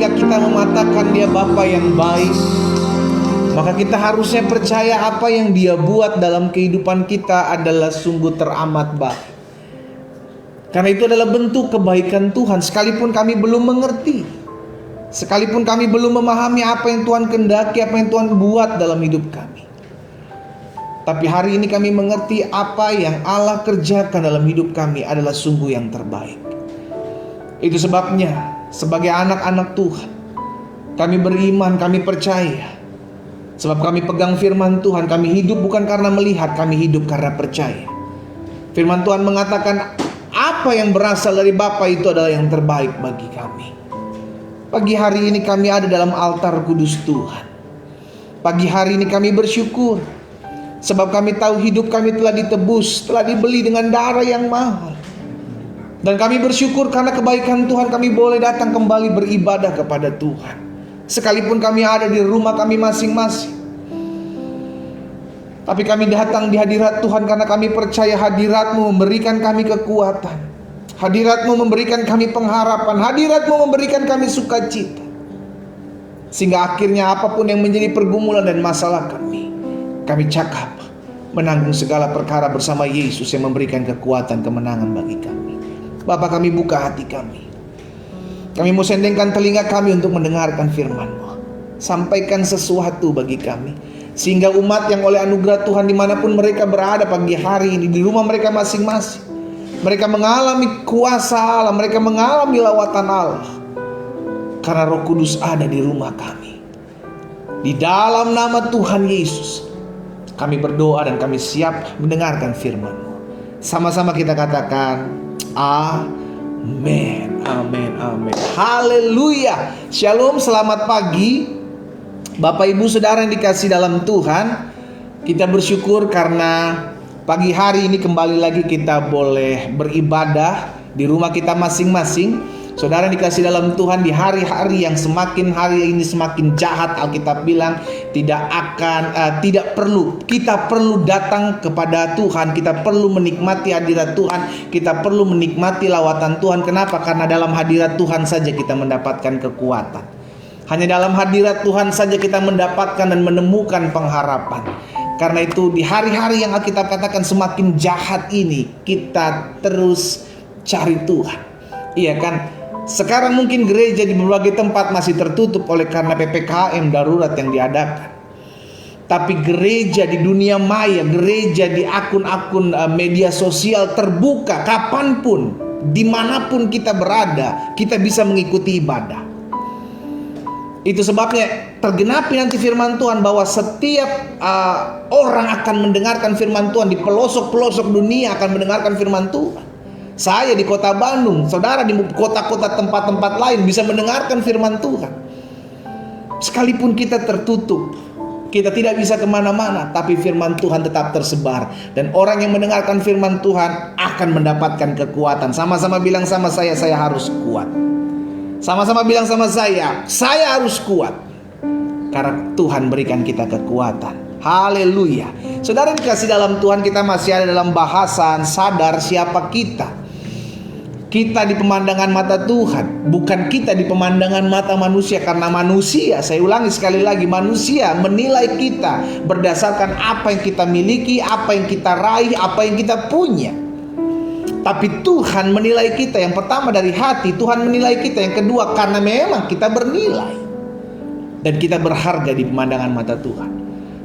ketika kita mengatakan Dia Bapa yang baik, maka kita harusnya percaya apa yang Dia buat dalam kehidupan kita adalah sungguh teramat baik. Karena itu adalah bentuk kebaikan Tuhan. Sekalipun kami belum mengerti, sekalipun kami belum memahami apa yang Tuhan kehendaki, apa yang Tuhan buat dalam hidup kami, tapi hari ini kami mengerti apa yang Allah kerjakan dalam hidup kami adalah sungguh yang terbaik. Itu sebabnya sebagai anak-anak Tuhan, kami beriman, kami percaya. Sebab kami pegang firman Tuhan, kami hidup bukan karena melihat, kami hidup karena percaya. Firman Tuhan mengatakan apa yang berasal dari Bapa itu adalah yang terbaik bagi kami. Pagi hari ini kami ada dalam altar kudus Tuhan. Pagi hari ini kami bersyukur, sebab kami tahu hidup kami telah ditebus, telah dibeli dengan darah yang mahal. Dan kami bersyukur karena kebaikan Tuhan kami boleh datang kembali beribadah kepada Tuhan. Sekalipun kami ada di rumah kami masing-masing, tapi kami datang di hadirat Tuhan karena kami percaya hadirat-Mu memberikan kami kekuatan, hadirat-Mu memberikan kami pengharapan, hadirat-Mu memberikan kami sukacita. Sehingga akhirnya apapun yang menjadi pergumulan dan masalah kami cakap menanggung segala perkara bersama Yesus yang memberikan kekuatan kemenangan bagi kami. Bapa, kami buka hati kami. Kami mau sendengkan telinga kami untuk mendengarkan firman-Mu. Sampaikan sesuatu bagi kami, sehingga umat yang oleh anugerah Tuhan dimanapun mereka berada pagi hari ini, di rumah mereka masing-masing, mereka mengalami kuasa Allah, mereka mengalami lawatan Allah, karena Roh Kudus ada di rumah kami. Di dalam nama Tuhan Yesus kami berdoa dan kami siap mendengarkan firman-Mu. Sama-sama kita katakan amin, amin, amin. Haleluya. Shalom, selamat pagi Bapak Ibu Saudara yang dikasih dalam Tuhan. Kita bersyukur karena pagi hari ini kembali lagi kita boleh beribadah di rumah kita masing-masing. Saudara yang dikasih dalam Tuhan, di hari-hari yang semakin hari ini semakin jahat, Alkitab bilang kita perlu datang kepada Tuhan, kita perlu menikmati hadirat Tuhan, kita perlu menikmati lawatan Tuhan. Kenapa? Karena dalam hadirat Tuhan saja kita mendapatkan kekuatan. Hanya dalam hadirat Tuhan saja kita mendapatkan dan menemukan pengharapan. Karena itu di hari-hari yang Alkitab katakan semakin jahat ini, kita terus cari Tuhan. Iya kan? Sekarang mungkin gereja di berbagai tempat masih tertutup oleh karena PPKM darurat yang diadakan. Tapi gereja di dunia maya, gereja di akun-akun media sosial terbuka, kapanpun, dimanapun kita berada, kita bisa mengikuti ibadah. Itu sebabnya tergenapi nanti firman Tuhan bahwa setiap orang akan mendengarkan firman Tuhan. Di pelosok-pelosok dunia akan mendengarkan firman Tuhan. Saya di kota Bandung, saudara di kota-kota tempat-tempat lain bisa mendengarkan firman Tuhan. Sekalipun kita tertutup, kita tidak bisa kemana-mana, tapi firman Tuhan tetap tersebar. Dan orang yang mendengarkan firman Tuhan akan mendapatkan kekuatan. Sama-sama bilang sama saya harus kuat. Sama-sama bilang sama saya harus kuat. Karena Tuhan berikan kita kekuatan. Haleluya. Saudara dikasih dalam Tuhan, kita masih ada dalam bahasan sadar siapa kita. Kita di pemandangan mata Tuhan, bukan kita di pemandangan mata manusia. Karena manusia, saya ulangi sekali lagi, manusia menilai kita berdasarkan apa yang kita miliki, apa yang kita raih, apa yang kita punya. Tapi Tuhan menilai kita, yang pertama dari hati, Tuhan menilai kita. Yang kedua karena memang kita bernilai dan kita berharga di pemandangan mata Tuhan.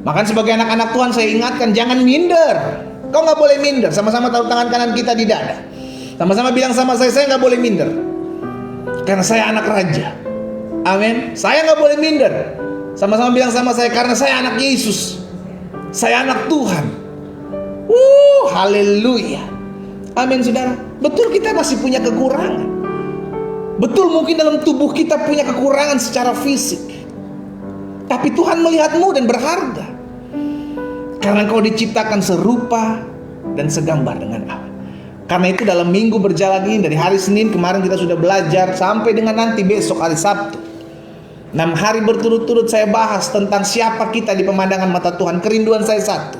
Maka sebagai anak-anak Tuhan saya ingatkan, jangan minder. Kau gak boleh minder. Sama-sama taruh tangan kanan kita di dada. Sama-sama bilang sama saya gak boleh minder. Karena saya anak raja. Amin. Saya gak boleh minder. Sama-sama bilang sama saya, karena saya anak Yesus. Saya anak Tuhan. Haleluya. Amin saudara. Betul kita masih punya kekurangan. Betul mungkin dalam tubuh kita punya kekurangan secara fisik. Tapi Tuhan melihatmu dan berharga. Karena kau diciptakan serupa dan segambar dengan Allah. Karena itu dalam minggu berjalan ini, dari hari Senin kemarin kita sudah belajar sampai dengan nanti besok hari Sabtu, 6 hari berturut-turut saya bahas tentang siapa kita di pemandangan mata Tuhan. Kerinduan saya satu,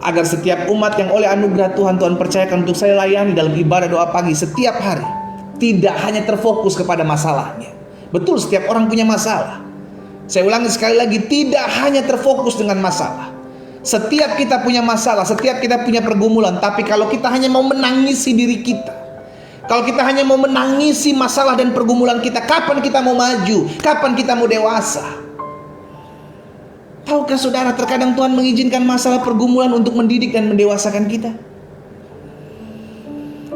agar setiap umat yang oleh anugerah Tuhan percayakan untuk saya layani dalam ibadah doa pagi setiap hari, tidak hanya terfokus kepada masalahnya. Betul, setiap orang punya masalah. Saya ulangi sekali lagi, tidak hanya terfokus dengan masalah. Setiap kita punya masalah, setiap kita punya pergumulan. Tapi kalau kita hanya mau menangisi diri kita, kalau kita hanya mau menangisi masalah dan pergumulan kita, kapan kita mau maju? Kapan kita mau dewasa? Tahukah saudara, terkadang Tuhan mengizinkan masalah pergumulan untuk mendidik dan mendewasakan kita.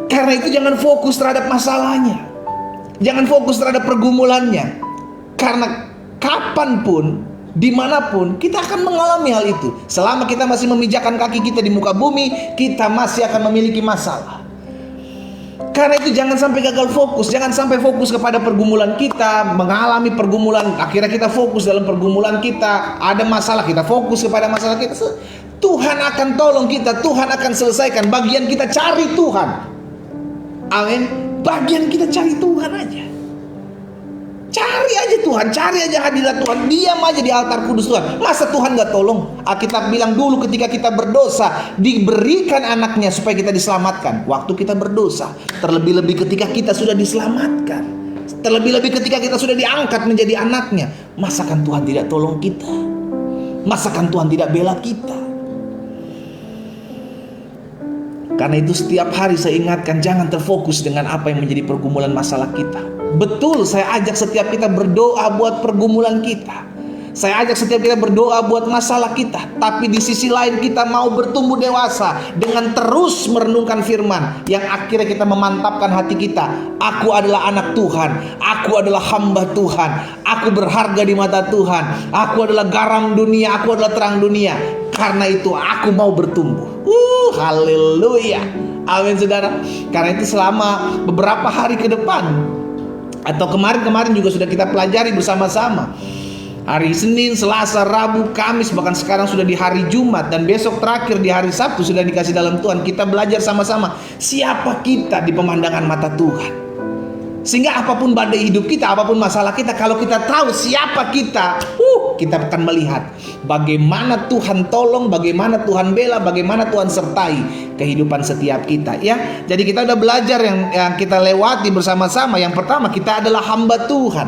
Karena itu jangan fokus terhadap masalahnya, jangan fokus terhadap pergumulannya. Karena kapanpun, dimanapun, kita akan mengalami hal itu. Selama kita masih memijakkan kaki kita di muka bumi, kita masih akan memiliki masalah. Karena itu jangan sampai gagal fokus. Jangan sampai fokus kepada pergumulan kita, mengalami pergumulan, akhirnya kita fokus dalam pergumulan kita. Ada masalah, kita fokus kepada masalah kita. Tuhan akan tolong kita, Tuhan akan selesaikan. Bagian kita cari Tuhan. Amin. Bagian kita cari Tuhan aja. Cari aja Tuhan, cari aja hadirat Tuhan. Diam aja di altar kudus Tuhan. Masa Tuhan gak tolong? Alkitab bilang dulu ketika kita berdosa, diberikan anaknya supaya kita diselamatkan. Waktu kita berdosa, terlebih-lebih ketika kita sudah diselamatkan, terlebih-lebih ketika kita sudah diangkat menjadi anaknya. Masakan Tuhan tidak tolong kita? Masakan Tuhan tidak bela kita? Karena itu setiap hari saya ingatkan, jangan terfokus dengan apa yang menjadi pergumulan masalah kita. Betul, saya ajak setiap kita berdoa buat pergumulan kita. Saya ajak setiap kita berdoa buat masalah kita. Tapi di sisi lain kita mau bertumbuh dewasa dengan terus merenungkan firman, yang akhirnya kita memantapkan hati kita. Aku adalah anak Tuhan, aku adalah hamba Tuhan, aku berharga di mata Tuhan, aku adalah garam dunia, aku adalah terang dunia. Karena itu aku mau bertumbuh. Haleluya. Amin saudara. Karena itu selama beberapa hari ke depan, atau kemarin juga sudah kita pelajari bersama-sama. Hari Senin, Selasa, Rabu, Kamis, bahkan sekarang sudah di hari Jumat, dan besok terakhir di hari Sabtu sudah dikasih dalam Tuhan. Kita belajar sama-sama siapa kita di pemandangan mata Tuhan. Sehingga apapun badai hidup kita, apapun masalah kita, kalau kita tahu siapa kita, kita akan melihat bagaimana Tuhan tolong, bagaimana Tuhan bela, bagaimana Tuhan sertai kehidupan setiap kita, ya. Jadi kita udah belajar yang kita lewati bersama-sama. Yang pertama, kita adalah hamba Tuhan.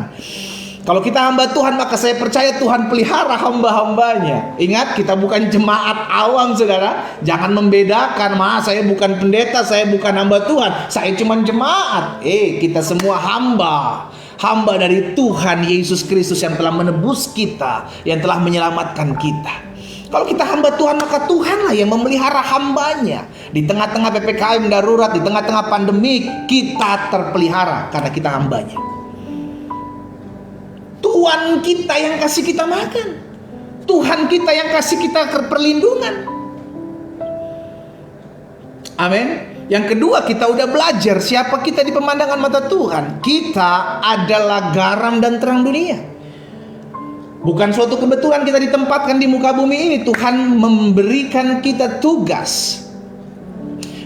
Kalau kita hamba Tuhan, maka saya percaya Tuhan pelihara hamba-hambanya. Ingat, kita bukan jemaat awam, saudara. Jangan membedakan, saya bukan pendeta, saya bukan hamba Tuhan, saya cuma jemaat. Kita semua hamba. Hamba dari Tuhan Yesus Kristus yang telah menebus kita, yang telah menyelamatkan kita. Kalau kita hamba Tuhan, maka Tuhanlah yang memelihara hambanya. Di tengah-tengah PPKM darurat, di tengah-tengah pandemi, kita terpelihara karena kita hambanya. Tuhan kita yang kasih kita makan, Tuhan kita yang kasih kita perlindungan. Amin. Yang kedua, kita udah belajar siapa kita di pemandangan mata Tuhan. Kita adalah garam dan terang dunia. Bukan suatu kebetulan kita ditempatkan di muka bumi ini. Tuhan memberikan kita tugas.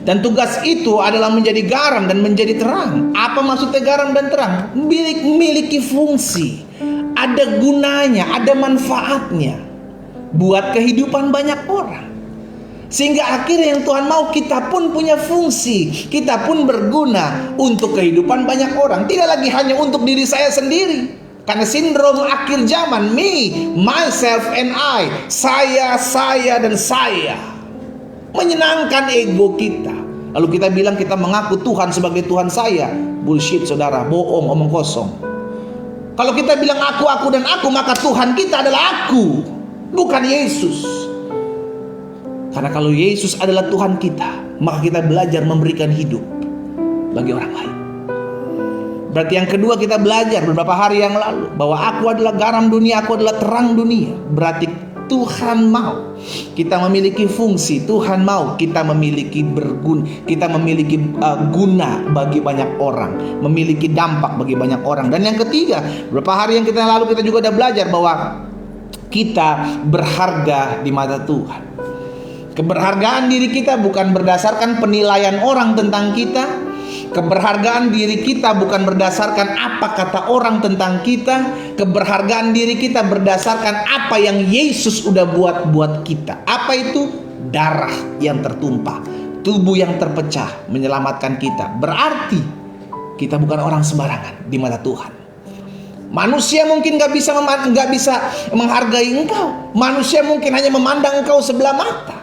Dan tugas itu adalah menjadi garam dan menjadi terang. Apa maksudnya garam dan terang? Memiliki fungsi. Ada gunanya, ada manfaatnya buat kehidupan banyak orang. Sehingga akhirnya yang Tuhan mau, kita pun punya fungsi, kita pun berguna untuk kehidupan banyak orang. Tidak lagi hanya untuk diri saya sendiri. Karena sindrom akhir zaman, me, myself and I, saya, dan saya, menyenangkan ego kita. Lalu kita bilang kita mengaku Tuhan sebagai Tuhan saya. Bullshit saudara, bohong, omong kosong. Kalau kita bilang aku dan aku, maka Tuhan kita adalah aku, bukan Yesus. Karena kalau Yesus adalah Tuhan kita, maka kita belajar memberikan hidup bagi orang lain. Berarti yang kedua, kita belajar beberapa hari yang lalu bahwa aku adalah garam dunia, aku adalah terang dunia. Berarti Tuhan mau kita memiliki fungsi, Tuhan mau kita memiliki berguna, kita memiliki guna bagi banyak orang, memiliki dampak bagi banyak orang. Dan yang ketiga, beberapa hari yang kita lalu kita juga sudah belajar bahwa kita berharga di mata Tuhan. Keberhargaan diri kita bukan berdasarkan penilaian orang tentang kita. Keberhargaan diri kita bukan berdasarkan apa kata orang tentang kita. Keberhargaan diri kita berdasarkan apa yang Yesus udah buat kita. Apa itu? Darah yang tertumpah, tubuh yang terpecah menyelamatkan kita. Berarti kita bukan orang sembarangan di mata Tuhan. Manusia mungkin nggak bisa menghargai engkau. Manusia mungkin hanya memandang engkau sebelah mata.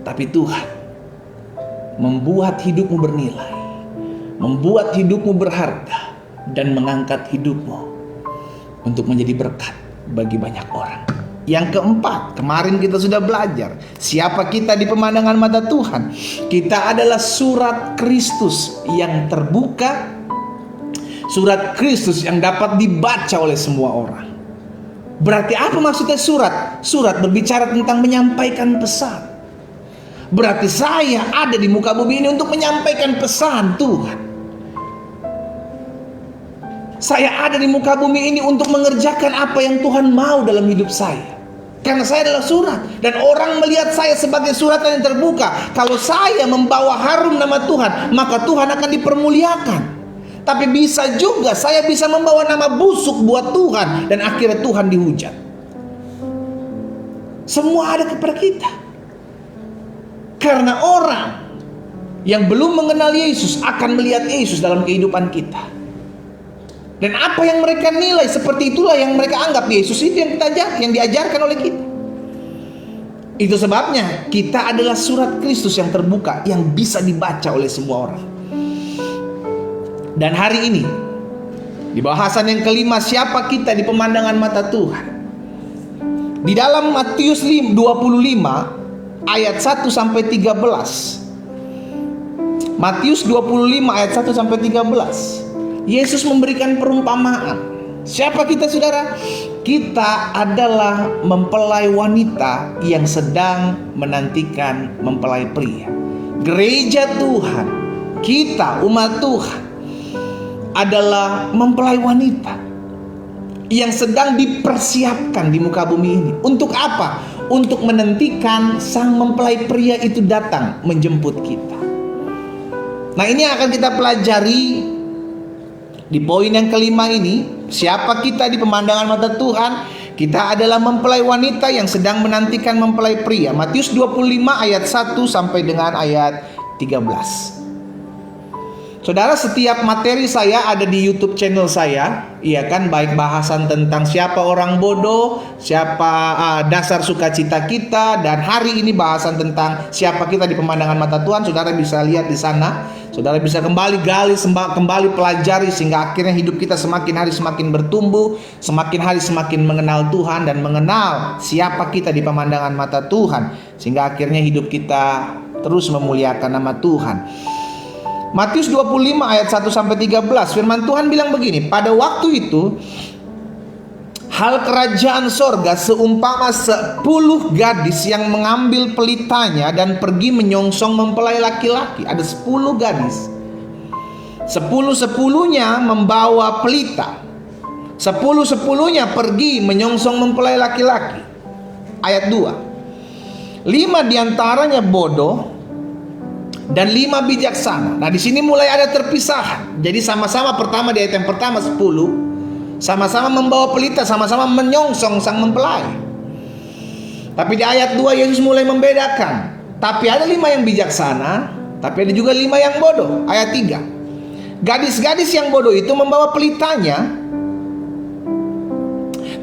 Tapi Tuhan membuat hidupmu bernilai, membuat hidupmu berharga, dan mengangkat hidupmu untuk menjadi berkat bagi banyak orang. Yang keempat, kemarin kita sudah belajar siapa kita di pemandangan mata Tuhan. Kita adalah surat Kristus yang terbuka, surat Kristus yang dapat dibaca oleh semua orang. Berarti apa maksudnya surat? Surat berbicara tentang menyampaikan pesan. Berarti saya ada di muka bumi ini untuk menyampaikan pesan Tuhan. Saya ada di muka bumi ini untuk mengerjakan apa yang Tuhan mau dalam hidup saya. Karena saya adalah surat, dan orang melihat saya sebagai surat yang terbuka. Kalau saya membawa harum nama Tuhan, maka Tuhan akan dipermuliakan. Tapi bisa juga saya bisa membawa nama busuk buat Tuhan, dan akhirnya Tuhan dihujat. Semua ada kepada kita. Karena orang yang belum mengenal Yesus akan melihat Yesus dalam kehidupan kita. Dan apa yang mereka nilai, seperti itulah yang mereka anggap Yesus itu yang diajarkan oleh kita. Itu sebabnya kita adalah surat Kristus yang terbuka, yang bisa dibaca oleh semua orang. Dan hari ini, di bahasan yang kelima, siapa kita di pemandangan mata Tuhan. Di dalam Matius 25 ayat 1 sampai 13. Matius 25 ayat 1 sampai 13. Yesus memberikan perumpamaan. Siapa kita, saudara? Kita adalah mempelai wanita yang sedang menantikan mempelai pria. Gereja Tuhan, kita umat Tuhan, adalah mempelai wanita yang sedang dipersiapkan di muka bumi ini. Untuk apa? Untuk menantikan sang mempelai pria itu datang menjemput kita. Nah, ini akan kita pelajari di poin yang kelima ini. Siapa kita di pemandangan mata Tuhan? Kita adalah mempelai wanita yang sedang menantikan mempelai pria. Matius 25 ayat 1 sampai dengan ayat 13. Saudara, setiap materi saya ada di YouTube channel saya, iya kan, baik bahasan tentang siapa orang bodoh, siapa dasar sukacita kita, dan hari ini bahasan tentang siapa kita di pemandangan mata Tuhan. Saudara bisa lihat di sana. Saudara bisa kembali gali, kembali pelajari, sehingga akhirnya hidup kita semakin hari semakin bertumbuh, semakin hari semakin mengenal Tuhan dan mengenal siapa kita di pemandangan mata Tuhan, sehingga akhirnya hidup kita terus memuliakan nama Tuhan. Matius 25 ayat 1 sampai 13, firman Tuhan bilang begini, pada waktu itu hal kerajaan sorga seumpama 10 gadis yang mengambil pelitanya dan pergi menyongsong mempelai laki-laki. Ada 10 gadis, 10-10-nya membawa pelita, 10-10-nya pergi menyongsong mempelai laki-laki. Ayat 2, 5 diantaranya bodoh dan 5 bijaksana. Nah, di sini mulai ada terpisah. Jadi sama-sama, pertama di ayat yang pertama 10, sama-sama membawa pelita, sama-sama menyongsong sang mempelai. Tapi di ayat 2 Yesus mulai membedakan. Tapi ada 5 yang bijaksana, tapi ada juga 5 yang bodoh. Ayat 3, gadis-gadis yang bodoh itu membawa pelitanya,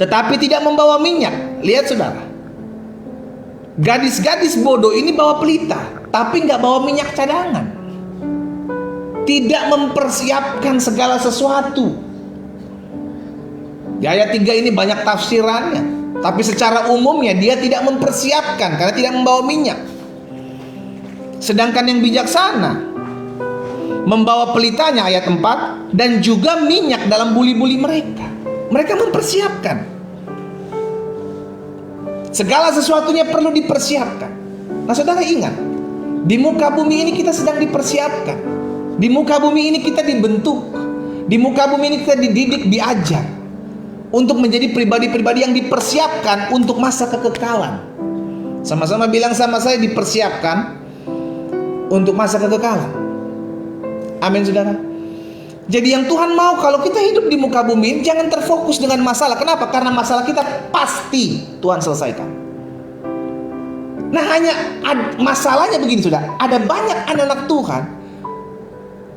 tetapi tidak membawa minyak. Lihat, saudara, gadis-gadis bodoh ini bawa pelita, tapi nggak bawa minyak cadangan. Tidak mempersiapkan segala sesuatu. Di ayat 3 ini banyak tafsirannya, tapi secara umumnya dia tidak mempersiapkan karena tidak membawa minyak. Sedangkan yang bijaksana membawa pelitanya, ayat 4, dan juga minyak dalam buli-buli mereka. Mereka mempersiapkan. Segala sesuatunya perlu dipersiapkan. Nah, saudara ingat, di muka bumi ini kita sedang dipersiapkan. Di muka bumi ini kita dibentuk. Di muka bumi ini kita dididik, diajar untuk menjadi pribadi-pribadi yang dipersiapkan untuk masa kekekalan. Sama-sama bilang sama saya, dipersiapkan untuk masa kekekalan. Amin, saudara. Jadi yang Tuhan mau kalau kita hidup di muka bumi, jangan terfokus dengan masalah. Kenapa? Karena masalah kita pasti Tuhan selesaikan. Nah, hanya masalahnya begini, sudah ada banyak anak-anak Tuhan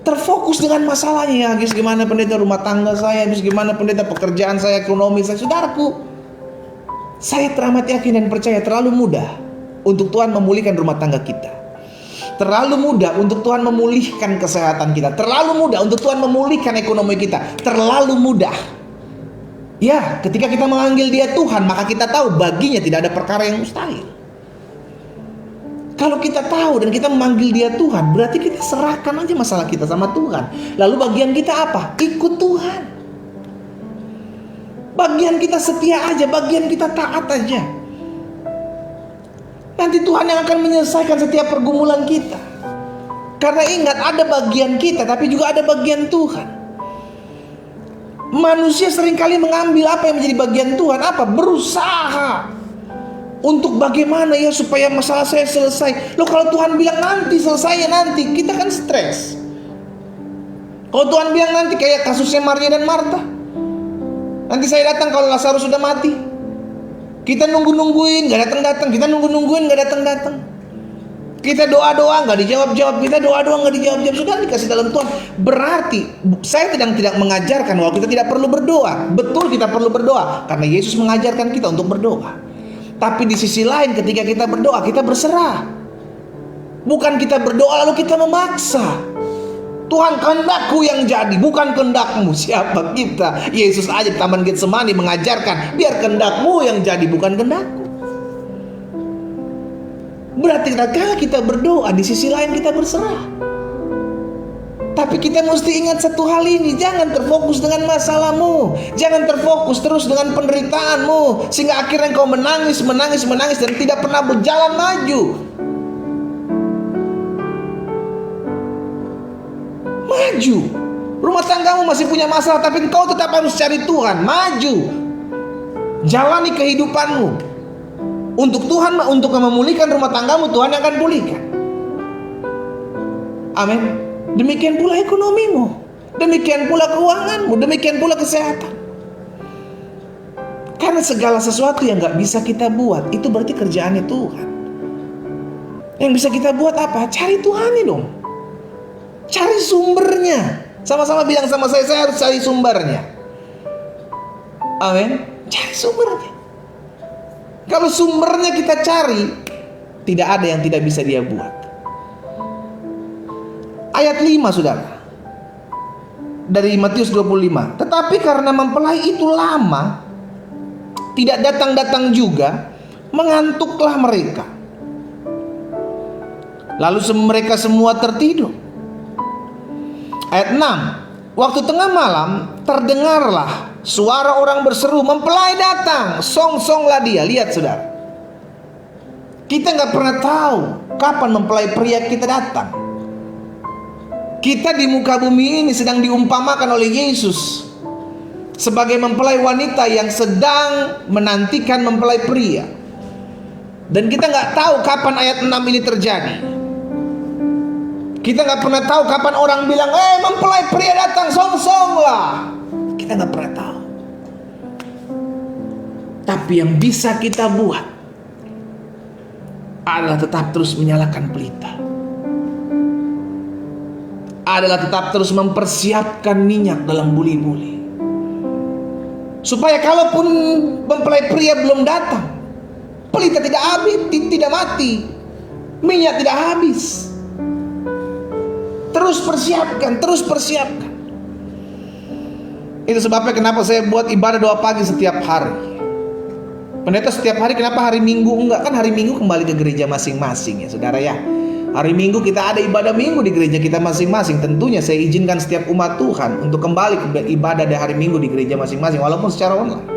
terfokus dengan masalahnya. Ya, guys, gimana pendeta rumah tangga saya, guys, gimana pendeta pekerjaan saya, ekonomi saya. Saudaraku, saya teramat yakin dan percaya terlalu mudah untuk Tuhan memulihkan rumah tangga kita. Terlalu mudah untuk Tuhan memulihkan kesehatan kita. Terlalu mudah untuk Tuhan memulihkan ekonomi kita. Terlalu mudah. Ya, ketika kita memanggil Dia Tuhan, maka kita tahu baginya tidak ada perkara yang mustahil. Kalau kita tahu dan kita memanggil Dia Tuhan, berarti kita serahkan aja masalah kita sama Tuhan. Lalu bagian kita apa? Ikut Tuhan. Bagian kita setia aja, bagian kita taat aja. Nanti Tuhan yang akan menyelesaikan setiap pergumulan kita. Karena ingat, ada bagian kita, tapi juga ada bagian Tuhan. Manusia seringkali mengambil apa yang menjadi bagian Tuhan. Apa? Berusaha untuk bagaimana ya supaya masalah saya selesai. Loh, kalau Tuhan bilang nanti selesainya nanti, kita kan stres. Kalau Tuhan bilang nanti, kayak kasusnya Maria dan Marta, nanti saya datang kalau Lazarus sudah mati. Kita nungguin gak datang-datang. Kita nungguin gak datang-datang. Kita doa-doa gak dijawab-jawab. Kita doa-doa gak dijawab-jawab. Sudah dikasih dalam Tuhan. Berarti saya tidak mengajarkan bahwa kita tidak perlu berdoa. Betul, kita perlu berdoa karena Yesus mengajarkan kita untuk berdoa. Tapi di sisi lain, ketika kita berdoa, kita berserah. Bukan kita berdoa lalu kita memaksa. Tuhan, kehendakku yang jadi, bukan kehendakmu. Siapa kita? Yesus aja di Taman Getsemani mengajarkan, biar kehendakmu yang jadi, bukan kehendakku. Berarti kalau kita berdoa, di sisi lain kita berserah. Tapi kita mesti ingat satu hal ini, jangan terfokus dengan masalahmu, jangan terfokus terus dengan penderitaanmu, sehingga akhirnya kau menangis dan tidak pernah berjalan maju. Maju. Rumah tanggamu masih punya masalah, tapi engkau tetap harus cari Tuhan. Maju. Jalani kehidupanmu. Untuk Tuhan, untuk memulihkan rumah tanggamu, Tuhan yang akan pulihkan. Amin. Demikian pula ekonomimu. Demikian pula keuanganmu. Demikian pula kesehatan. Karena segala sesuatu yang gak bisa kita buat, itu berarti kerjaannya Tuhan. Yang bisa kita buat apa? Cari Tuhan dong. Cari sumbernya. Sama-sama bilang sama saya harus cari sumbernya. Amin. Cari sumbernya. Kalau sumbernya kita cari, tidak ada yang tidak bisa Dia buat. Ayat 5, saudara, dari Matius 25. Tetapi karena mempelai itu lama, tidak datang-datang juga, mengantuklah mereka. Lalu mereka semua tertidur. Ayat 6. Waktu tengah malam terdengarlah suara orang berseru, mempelai datang, song-songlah dia. Lihat, saudara, kita gak pernah tahu kapan mempelai pria kita datang. Kita di muka bumi ini sedang diumpamakan oleh Yesus sebagai mempelai wanita yang sedang menantikan mempelai pria. Dan kita gak tahu kapan ayat 6 ini terjadi. Kita gak pernah tahu kapan orang bilang, mempelai pria datang, song-song lah. Kita gak pernah tahu. Tapi yang bisa kita buat adalah tetap terus menyalakan pelita, adalah tetap terus mempersiapkan minyak dalam buli-buli, supaya kalaupun mempelai pria belum datang, pelita tidak habis, tidak mati, minyak tidak habis. Terus persiapkan, terus persiapkan. Itu sebabnya kenapa saya buat ibadah doa pagi setiap hari. Pendeta setiap hari, kenapa hari Minggu enggak? Kan hari Minggu kembali ke gereja masing-masing ya, saudara ya. Hari Minggu kita ada ibadah minggu di gereja kita masing-masing. Tentunya saya izinkan setiap umat Tuhan untuk kembali ke ibadah di hari Minggu di gereja masing-masing, walaupun secara online.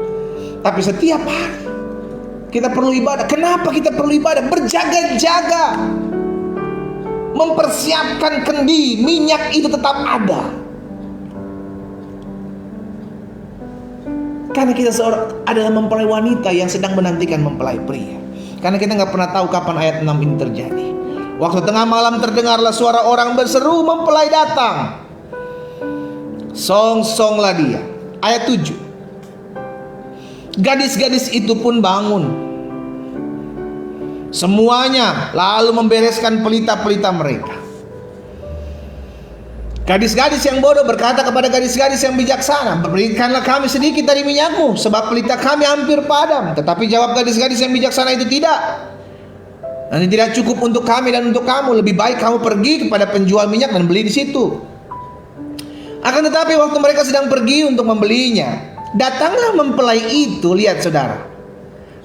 Tapi setiap hari kita perlu ibadah. Kenapa kita perlu ibadah? Berjaga-jaga, mempersiapkan kendi, minyak itu tetap ada. Karena kita adalah mempelai wanita yang sedang menantikan mempelai pria. Karena kita gak pernah tahu kapan ayat 6 ini terjadi. Waktu tengah malam terdengarlah suara orang berseru, mempelai datang, song-songlah dia. Ayat 7. Gadis-gadis itu pun bangun, semuanya lalu membereskan pelita-pelita mereka. Gadis-gadis yang bodoh berkata kepada gadis-gadis yang bijaksana, berikanlah kami sedikit dari minyakmu, sebab pelita kami hampir padam. Tetapi jawab gadis-gadis yang bijaksana itu, tidak. Nanti tidak cukup untuk kami dan untuk kamu. Lebih baik kamu pergi kepada penjual minyak dan beli di situ. Akan tetapi waktu mereka sedang pergi untuk membelinya, datanglah mempelai itu, lihat saudara.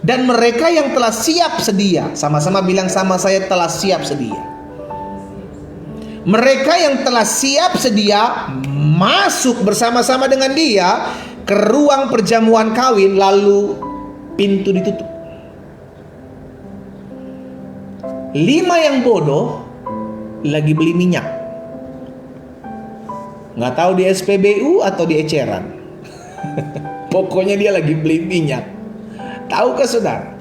Dan mereka yang telah siap sedia, sama-sama bilang sama saya, telah siap sedia. Mereka yang telah siap sedia masuk bersama-sama dengan dia ke ruang perjamuan kawin, lalu pintu ditutup. 5 yang bodoh lagi beli minyak. Nggak tahu di SPBU atau di eceran. Pokoknya dia lagi beli minyak. Tahukah saudara?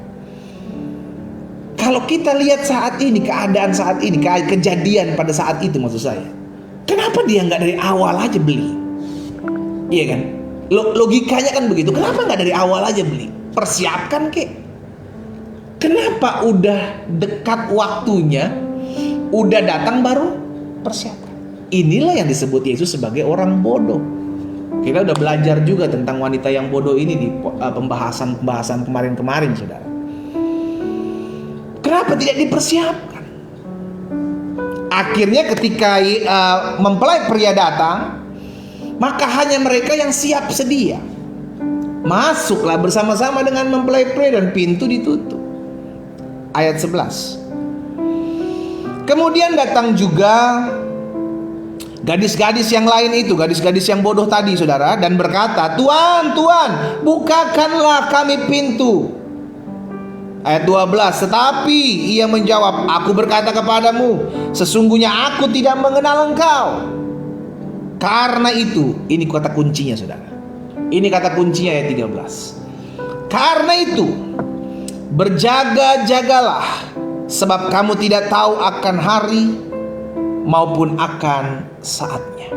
Kalau kita lihat saat ini, keadaan saat ini, kejadian pada saat itu maksud saya, kenapa dia nggak dari awal aja beli? Iya kan? Logikanya kan begitu. Kenapa nggak dari awal aja beli? Persiapkan kek. Kenapa udah dekat waktunya, udah datang baru persiapkan? Inilah yang disebut Yesus sebagai orang bodoh. Kita udah belajar juga tentang wanita yang bodoh ini di pembahasan kemarin-kemarin, saudara. Kenapa tidak dipersiapkan? Akhirnya ketika mempelai pria datang, maka hanya mereka yang siap sedia masuklah bersama-sama dengan mempelai pria dan pintu ditutup. Ayat 11. Kemudian datang juga gadis-gadis yang lain itu, gadis-gadis yang bodoh tadi, saudara, dan berkata, Tuan, Tuan, bukakanlah kami pintu. Ayat 12. Tetapi ia menjawab, aku berkata kepadamu, sesungguhnya aku tidak mengenal engkau. Karena itu, ini kata kuncinya, saudara. Ini kata kuncinya ayat 13. Karena itu, berjaga-jagalah, sebab kamu tidak tahu akan hari maupun akan saatnya.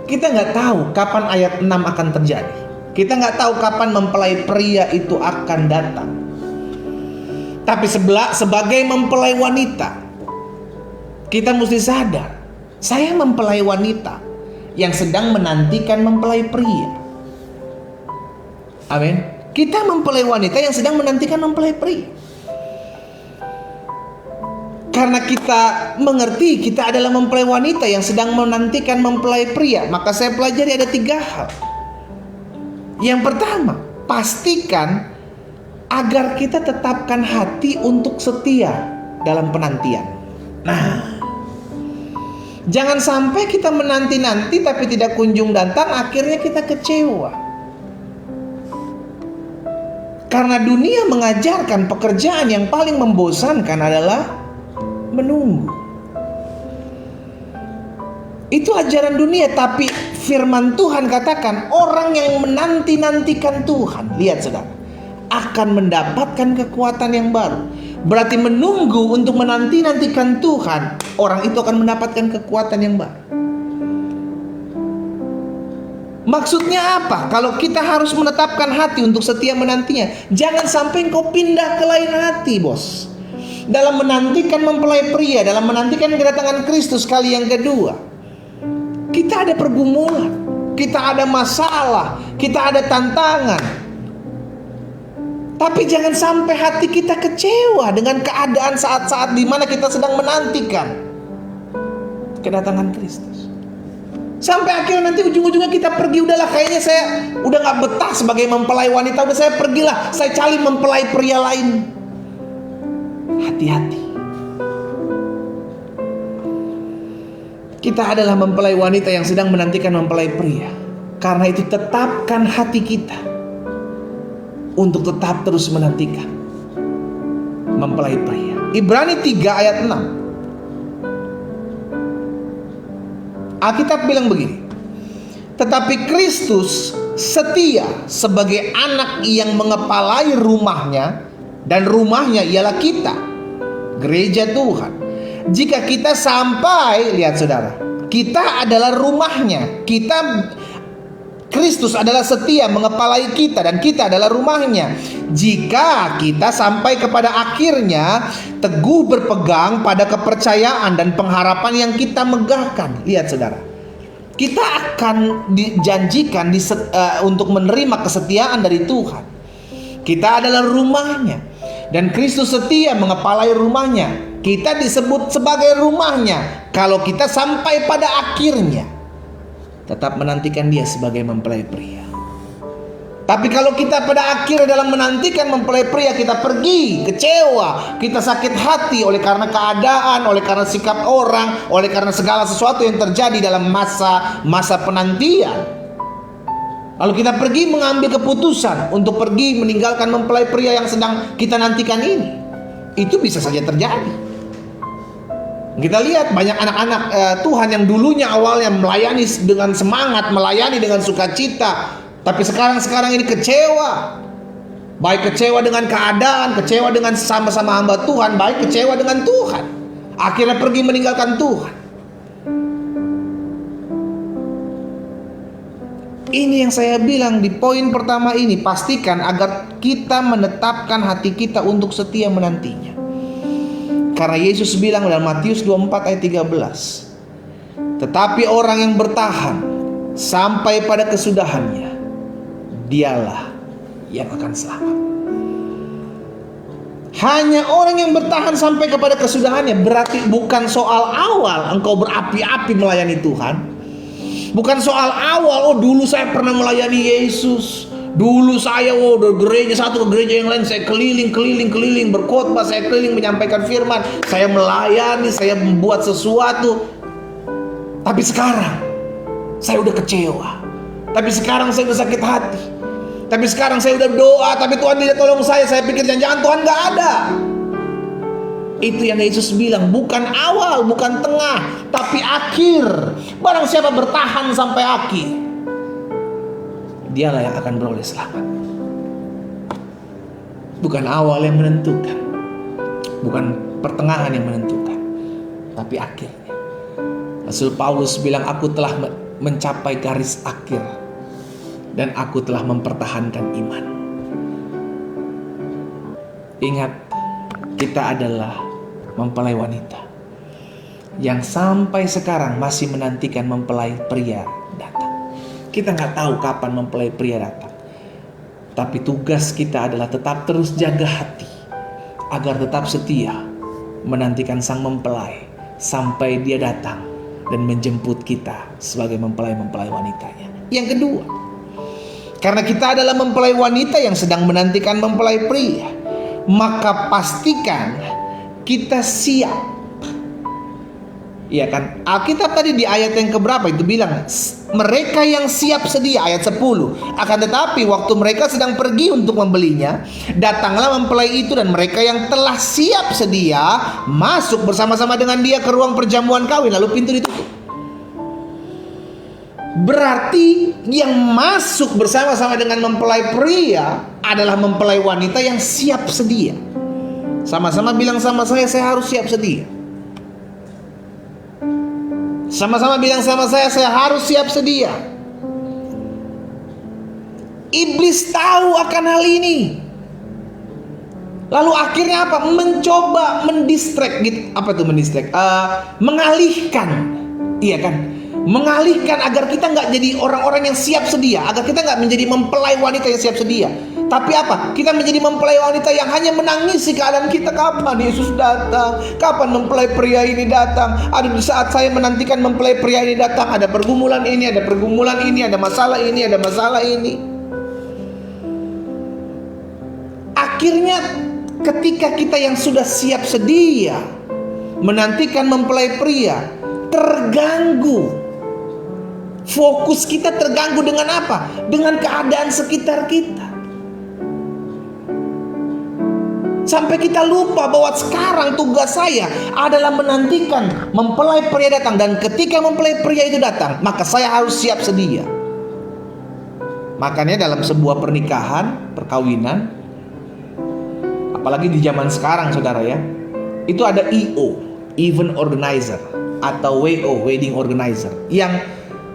Kita nggak tahu kapan ayat 6 akan terjadi. Kita nggak tahu kapan mempelai pria itu akan datang. Tapi sebagai mempelai wanita, kita mesti sadar, saya mempelai wanita yang sedang menantikan mempelai pria. Amin. Kita mempelai wanita yang sedang menantikan mempelai pria. Karena kita mengerti kita adalah mempelai wanita yang sedang menantikan mempelai pria, maka saya pelajari ada 3 hal. Yang pertama, pastikan agar kita tetapkan hati untuk setia dalam penantian. Nah, jangan sampai kita menanti-nanti tapi tidak kunjung datang, akhirnya kita kecewa. Karena dunia mengajarkan pekerjaan yang paling membosankan adalah menunggu. Itu ajaran dunia, tapi firman Tuhan katakan orang yang menanti-nantikan Tuhan, lihat saudara, akan mendapatkan kekuatan yang baru. Berarti menunggu untuk menanti-nantikan Tuhan, orang itu akan mendapatkan kekuatan yang baru. Maksudnya apa? Kalau kita harus menetapkan hati untuk setia menantinya, jangan sampai engkau pindah ke lain hati, bos. Dalam menantikan mempelai pria, dalam menantikan kedatangan Kristus kali yang kedua, kita ada pergumulan, kita ada masalah, kita ada tantangan. Tapi jangan sampai hati kita kecewa dengan keadaan saat-saat di mana kita sedang menantikan kedatangan Kristus. Sampai akhirnya nanti ujung-ujungnya kita pergi, udahlah kayaknya saya udah gak betah sebagai mempelai wanita, udah saya pergilah, saya cari mempelai pria lain. Hati-hati. Kita adalah mempelai wanita yang sedang menantikan mempelai pria. Karena itu tetapkan hati kita untuk tetap terus menantikan mempelai pria. Ibrani 3 ayat 6. Alkitab bilang begini, tetapi Kristus setia sebagai anak yang mengepalai rumahnya, dan rumahnya ialah kita, gereja Tuhan. Jika kita sampai, lihat saudara, kita adalah rumahnya, Kristus adalah setia mengepalai kita dan kita adalah rumahnya. jika kita sampai kepada akhirnya teguh berpegang pada kepercayaan dan pengharapan yang kita megahkan. Lihat saudara, kita akan dijanjikan untuk menerima kesetiaan dari Tuhan. Kita adalah rumahnya, dan Kristus setia mengepalai rumahnya. Kita disebut sebagai rumahnya kalau kita sampai pada akhirnya tetap menantikan dia sebagai mempelai pria. Tapi kalau kita pada akhir dalam menantikan mempelai pria, kita pergi kecewa, kita sakit hati oleh karena keadaan, oleh karena sikap orang, oleh karena segala sesuatu yang terjadi dalam masa penantian. Lalu kita pergi mengambil keputusan untuk pergi meninggalkan mempelai pria yang sedang kita nantikan ini. Itu bisa saja terjadi. Kita lihat banyak anak-anak Tuhan yang dulunya awalnya melayani dengan semangat, melayani dengan sukacita, tapi sekarang ini kecewa. Baik kecewa dengan keadaan, kecewa dengan sama-sama hamba Tuhan, baik kecewa dengan Tuhan. Akhirnya pergi meninggalkan Tuhan. Ini yang saya bilang di poin pertama ini, pastikan agar kita menetapkan hati kita untuk setia menantinya. Karena Yesus bilang dalam Matius 24 ayat 13, tetapi orang yang bertahan sampai pada kesudahannya, dialah yang akan selamat. Hanya orang yang bertahan sampai kepada kesudahannya. Berarti bukan soal awal engkau berapi-api melayani Tuhan. Bukan soal awal, oh dulu saya pernah melayani Yesus, dulu saya dari gereja satu ke gereja yang lain, saya keliling berkhotbah, saya keliling menyampaikan firman, saya melayani, saya membuat sesuatu. Tapi sekarang saya udah kecewa. Tapi sekarang saya udah sakit hati. Tapi sekarang saya udah doa, tapi Tuhan tidak tolong saya. Saya pikir jangan-jangan Tuhan gak ada. Itu yang Yesus bilang, bukan awal, bukan tengah, tapi akhir. Barang siapa bertahan sampai akhir, dialah yang akan beroleh selamat. Bukan awal yang menentukan, bukan pertengahan yang menentukan, tapi akhirnya. Rasul Paulus bilang, aku telah mencapai garis akhir dan aku telah mempertahankan iman. Ingat, kita adalah mempelai wanita yang sampai sekarang masih menantikan mempelai pria datang. Kita nggak tahu kapan mempelai pria datang, tapi tugas kita adalah tetap terus jaga hati agar tetap setia menantikan sang mempelai sampai dia datang dan menjemput kita sebagai mempelai-mempelai wanitanya. Yang kedua, karena kita adalah mempelai wanita yang sedang menantikan mempelai pria, maka pastikan kita siap. Iya kan? Alkitab tadi di ayat yang keberapa itu bilang, mereka yang siap sedia, ayat 10. Akan tetapi waktu mereka sedang pergi untuk membelinya, datanglah mempelai itu, dan mereka yang telah siap sedia masuk bersama-sama dengan dia ke ruang perjamuan kawin, lalu pintu ditutup. Berarti yang masuk bersama-sama dengan mempelai pria adalah mempelai wanita yang siap sedia. Sama-sama bilang sama saya harus siap sedia. Sama-sama bilang sama saya harus siap sedia. Iblis tahu akan hal ini. Lalu akhirnya apa? Mencoba mendistract gitu. Apa itu mendistract? Mengalihkan. Iya kan? Mengalihkan agar kita nggak jadi orang-orang yang siap sedia, agar kita nggak menjadi mempelai wanita yang siap sedia. Tapi apa? Kita menjadi mempelai wanita yang hanya menangisi keadaan kita. Kapan Yesus datang? Kapan mempelai pria ini datang? Ada di saat saya menantikan mempelai pria ini datang, ada pergumulan ini, ada pergumulan ini, ada masalah ini, ada masalah ini. Akhirnya ketika kita yang sudah siap sedia menantikan mempelai pria, terganggu. Fokus kita terganggu dengan apa? Dengan keadaan sekitar kita. Sampai kita lupa bahwa sekarang tugas saya adalah menantikan mempelai pria datang. Dan ketika mempelai pria itu datang, maka saya harus siap sedia. Makanya dalam sebuah pernikahan, perkawinan, apalagi di zaman sekarang saudara ya, itu ada EO, Event Organizer, atau WO, Wedding Organizer, yang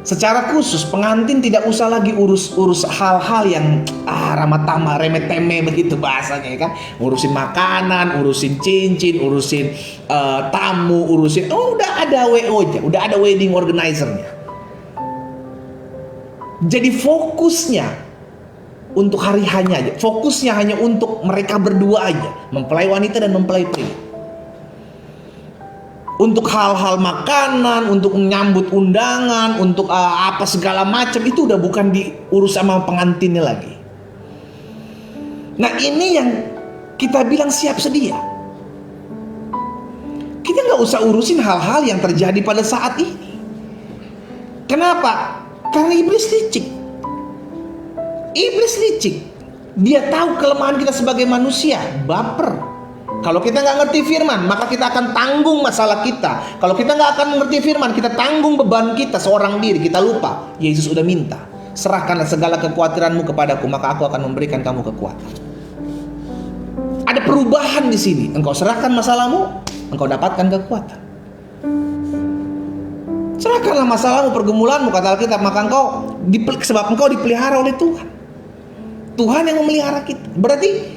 Secara khusus pengantin tidak usah lagi urus hal-hal yang ramah tamah, remeh temeh begitu bahasanya ya kan. Urusin makanan, urusin cincin, urusin tamu, udah ada WO-nya, udah ada wedding organizer-nya. Jadi fokusnya untuk hari hanya aja, fokusnya hanya untuk mereka berdua aja, mempelai wanita dan mempelai pria. Untuk hal-hal makanan, untuk menyambut undangan, untuk apa segala macam itu udah bukan diurus sama pengantinnya lagi. Nah ini yang kita bilang siap sedia. Kita nggak usah urusin hal-hal yang terjadi pada saat ini. Kenapa? Karena iblis licik. Iblis licik. Dia tahu kelemahan kita sebagai manusia, baper. Kalau kita nggak ngerti firman, maka kita akan tanggung masalah kita. Kalau kita nggak akan mengerti firman, kita tanggung beban kita seorang diri. Kita lupa, Yesus sudah minta, serahkanlah segala kekhawatiranmu kepadaku, maka aku akan memberikan kamu kekuatan. Ada perubahan di sini. Engkau serahkan masalahmu, engkau dapatkan kekuatan. Serahkanlah masalahmu, pergumulanmu, kata Alkitab, maka sebab engkau dipelihara oleh Tuhan. Tuhan yang memelihara kita. Berarti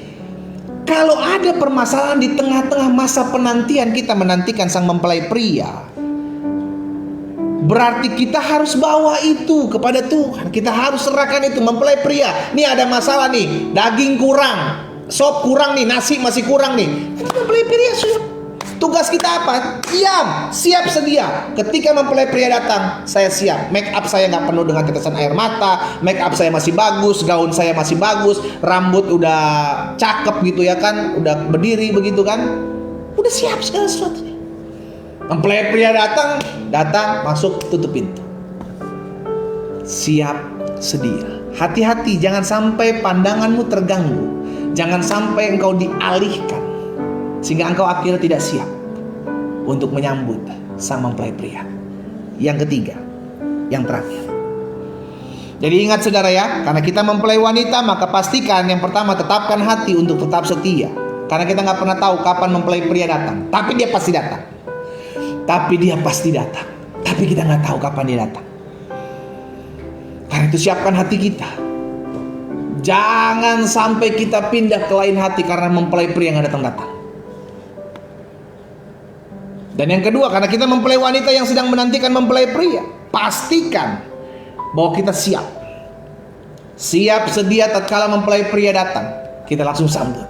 kalau ada permasalahan di tengah-tengah masa penantian, kita menantikan sang mempelai pria, berarti kita harus bawa itu kepada Tuhan. Kita harus serahkan itu. Mempelai pria, nih ada masalah nih, daging kurang, sop kurang nih, nasi masih kurang nih. Mempelai pria siap. Tugas kita apa? Diam, siap sedia. Ketika mempelai pria datang, saya siap. Make up saya nggak penuh dengan tetesan air mata, make up saya masih bagus, gaun saya masih bagus, rambut udah cakep gitu ya kan, udah berdiri begitu kan, udah siap segala sesuatu. Mempelai pria datang, masuk, tutup pintu. Siap sedia. Hati-hati, jangan sampai pandanganmu terganggu, jangan sampai engkau dialihkan sehingga engkau akhirnya tidak siap untuk menyambut sang mempelai pria. Yang ketiga, yang terakhir. Jadi ingat saudara ya, karena kita mempelai wanita, maka pastikan yang pertama, tetapkan hati untuk tetap setia. Karena kita nggak pernah tahu kapan mempelai pria datang. Tapi dia pasti datang. Tapi kita nggak tahu kapan dia datang. Karena itu siapkan hati kita. Jangan sampai kita pindah ke lain hati karena mempelai pria yang datang-datang. Dan yang kedua, karena kita mempelai wanita yang sedang menantikan mempelai pria, pastikan bahwa kita siap sedia tatkala mempelai pria datang, kita langsung sambut.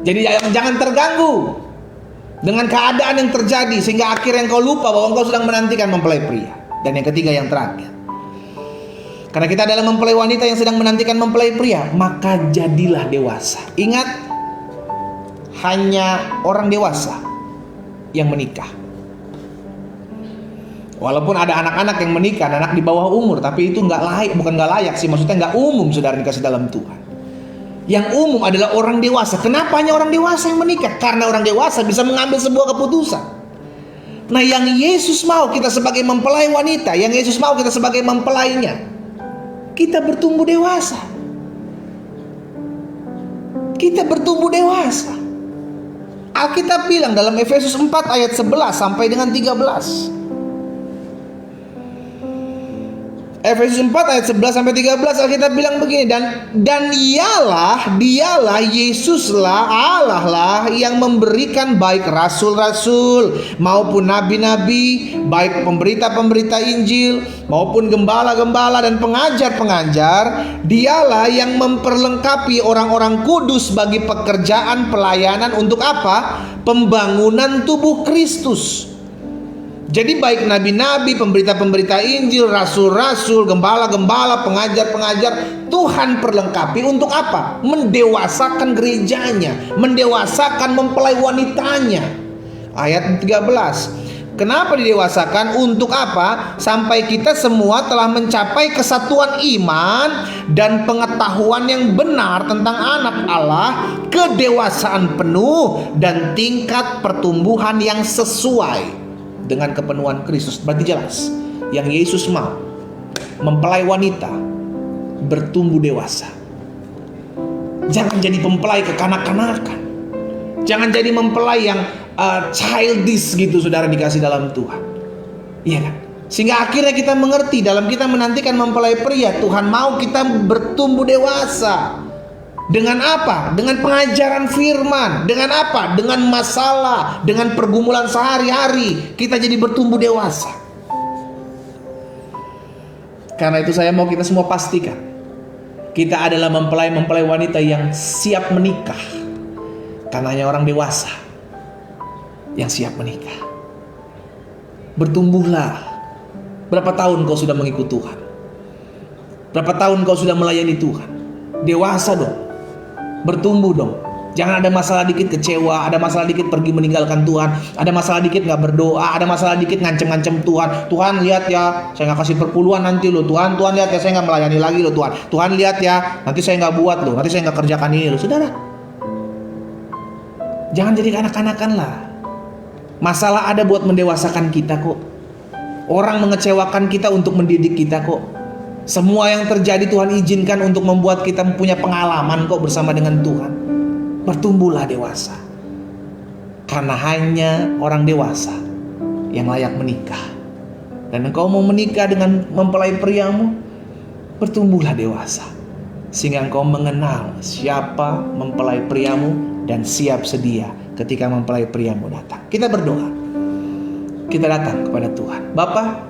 Jadi jangan terganggu dengan keadaan yang terjadi sehingga akhirnya engkau lupa bahwa engkau sedang menantikan mempelai pria. Dan yang ketiga, yang terakhir, karena kita adalah mempelai wanita yang sedang menantikan mempelai pria, maka jadilah dewasa. Ingat, hanya orang dewasa yang menikah. Walaupun ada anak-anak yang menikah, anak di bawah umur, tapi itu bukan nggak layak sih, maksudnya nggak umum saudara dikasih dalam Tuhan. Yang umum adalah orang dewasa. Kenapa hanya orang dewasa yang menikah? Karena orang dewasa bisa mengambil sebuah keputusan. Nah, yang Yesus mau kita sebagai mempelai wanita, yang Yesus mau kita sebagai mempelainya, kita bertumbuh dewasa. Kita bertumbuh dewasa. Alkitab bilang dalam Efesus 4 ayat 11 sampai dengan 13. Efesus 4 ayat 11 sampai 13 Alkitab bilang begini, dan dialah Yesuslah, Allah lah yang memberikan baik rasul-rasul maupun nabi-nabi, baik pemberita-pemberita Injil maupun gembala-gembala dan pengajar-pengajar. Dialah yang memperlengkapi orang-orang kudus bagi pekerjaan pelayanan untuk apa? Pembangunan tubuh Kristus. Jadi baik nabi-nabi, pemberita-pemberita Injil, rasul-rasul, gembala-gembala, pengajar-pengajar, Tuhan perlengkapi untuk apa? Mendewasakan gerejanya, mendewasakan mempelai wanitanya. Ayat 13. Kenapa didewasakan? Untuk apa? Sampai kita semua telah mencapai kesatuan iman dan pengetahuan yang benar tentang anak Allah, kedewasaan penuh dan tingkat pertumbuhan yang sesuai dengan kepenuhan Kristus. Berarti jelas, yang Yesus mau mempelai wanita bertumbuh dewasa. Jangan jadi mempelai kekanak-kanakan. Jangan jadi mempelai yang childish gitu saudara dikasih dalam Tuhan. Iya kan? Sehingga akhirnya kita mengerti dalam kita menantikan mempelai pria, Tuhan mau kita bertumbuh dewasa. Dengan apa? Dengan pengajaran firman. Dengan apa? Dengan masalah, dengan pergumulan sehari-hari, kita jadi bertumbuh dewasa. Karena itu saya mau kita semua pastikan, kita adalah mempelai-mempelai wanita yang siap menikah. Karena hanya orang dewasa yang siap menikah. Bertumbuhlah. Berapa tahun kau sudah mengikut Tuhan? Berapa tahun kau sudah melayani Tuhan? Dewasa dong. Bertumbuh dong. Jangan ada masalah dikit kecewa, ada masalah dikit pergi meninggalkan Tuhan, ada masalah dikit gak berdoa, ada masalah dikit ngancem-ngancem Tuhan. Tuhan lihat ya, saya gak kasih perpuluhan nanti loh. Tuhan lihat ya, saya gak melayani lagi loh Tuhan. Tuhan lihat ya, nanti saya gak buat loh, nanti saya gak kerjakan ini loh. Saudara, jangan jadi kanak-kanakan lah. Masalah ada buat mendewasakan kita kok. Orang mengecewakan kita untuk mendidik kita kok. Semua yang terjadi Tuhan izinkan untuk membuat kita punya pengalaman kok bersama dengan Tuhan. Bertumbuhlah dewasa. Karena hanya orang dewasa yang layak menikah. Dan engkau mau menikah dengan mempelai priamu, bertumbuhlah dewasa. Sehingga engkau mengenal siapa mempelai priamu dan siap sedia ketika mempelai priamu datang. Kita berdoa. Kita datang kepada Tuhan. Bapa,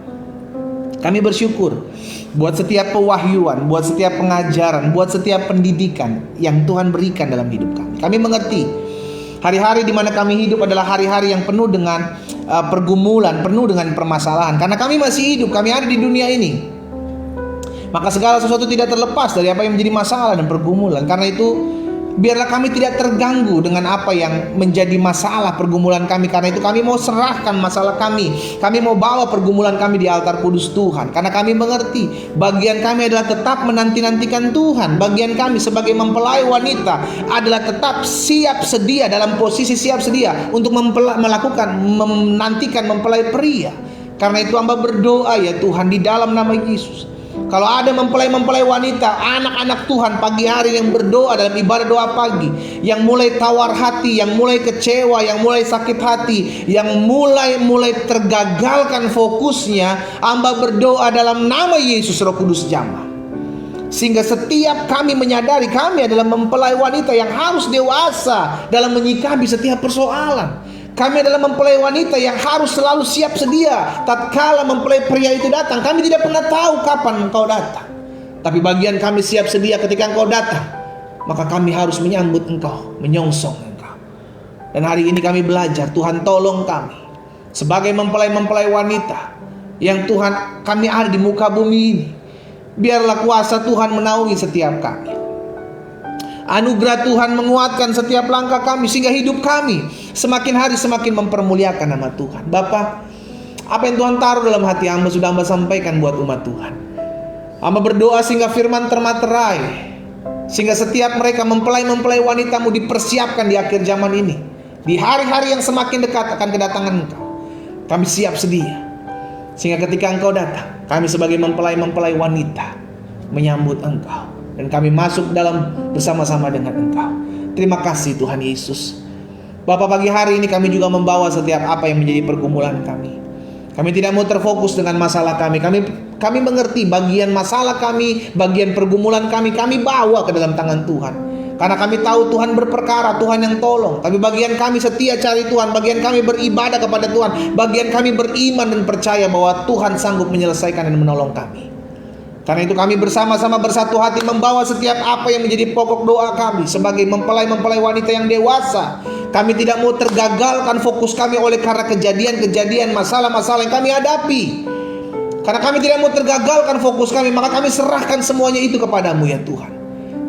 kami bersyukur buat setiap pewahyuan, buat setiap pengajaran, buat setiap pendidikan yang Tuhan berikan dalam hidup kami. Kami mengerti hari-hari di mana kami hidup adalah hari-hari yang penuh dengan pergumulan, penuh dengan permasalahan. Karena kami masih hidup, kami ada di dunia ini. Maka segala sesuatu tidak terlepas dari apa yang menjadi masalah dan pergumulan. Karena itu biarlah kami tidak terganggu dengan apa yang menjadi masalah pergumulan kami. Karena itu kami mau serahkan masalah kami. Kami mau bawa pergumulan kami di altar kudus Tuhan. Karena kami mengerti bagian kami adalah tetap menanti-nantikan Tuhan. Bagian kami sebagai mempelai wanita adalah tetap siap sedia, dalam posisi siap sedia untuk menantikan mempelai pria. Karena itu hamba berdoa ya Tuhan di dalam nama Yesus. Kalau ada mempelai-mempelai wanita, anak-anak Tuhan pagi hari yang berdoa dalam ibadah doa pagi, yang mulai tawar hati, yang mulai kecewa, yang mulai sakit hati, yang mulai tergagalkan fokusnya, hamba berdoa dalam nama Yesus Roh Kudus jamah. Sehingga setiap kami menyadari kami adalah mempelai wanita yang harus dewasa dalam menyikapi setiap persoalan. Kami adalah mempelai wanita yang harus selalu siap sedia tatkala mempelai pria itu datang. Kami tidak pernah tahu kapan engkau datang, tapi bagian kami siap sedia ketika engkau datang. Maka kami harus menyambut engkau, menyongsong engkau. Dan hari ini kami belajar, Tuhan tolong kami sebagai mempelai-mempelai wanita yang Tuhan kami ada di muka bumi ini. Biarlah kuasa Tuhan menaungi setiap kami. Anugerah Tuhan menguatkan setiap langkah kami, sehingga hidup kami semakin hari semakin mempermuliakan nama Tuhan. Bapa, apa yang Tuhan taruh dalam hati hamba sudah hamba sampaikan buat umat Tuhan. Hamba berdoa sehingga firman termaterai, sehingga setiap mereka mempelai-mempelai wanitamu dipersiapkan di akhir zaman ini. Di hari-hari yang semakin dekat akan kedatangan engkau, kami siap sedia. Sehingga ketika engkau datang, kami sebagai mempelai-mempelai wanita menyambut engkau. Dan kami masuk dalam bersama-sama dengan engkau. Terima kasih Tuhan Yesus. Bapa, pagi hari ini kami juga membawa setiap apa yang menjadi pergumulan kami. Kami tidak mau terfokus dengan masalah kami. Kami mengerti bagian masalah kami, bagian pergumulan kami bawa ke dalam tangan Tuhan. Karena kami tahu Tuhan berperkara, Tuhan yang tolong. Tapi bagian kami setia cari Tuhan, bagian kami beribadah kepada Tuhan, bagian kami beriman dan percaya bahwa Tuhan sanggup menyelesaikan dan menolong kami. Karena itu kami bersama-sama bersatu hati membawa setiap apa yang menjadi pokok doa kami sebagai mempelai-mempelai wanita yang dewasa. Kami tidak mau tergagalkan fokus kami oleh karena kejadian-kejadian, masalah-masalah yang kami hadapi. Karena kami tidak mau tergagalkan fokus kami, maka kami serahkan semuanya itu kepadamu ya Tuhan.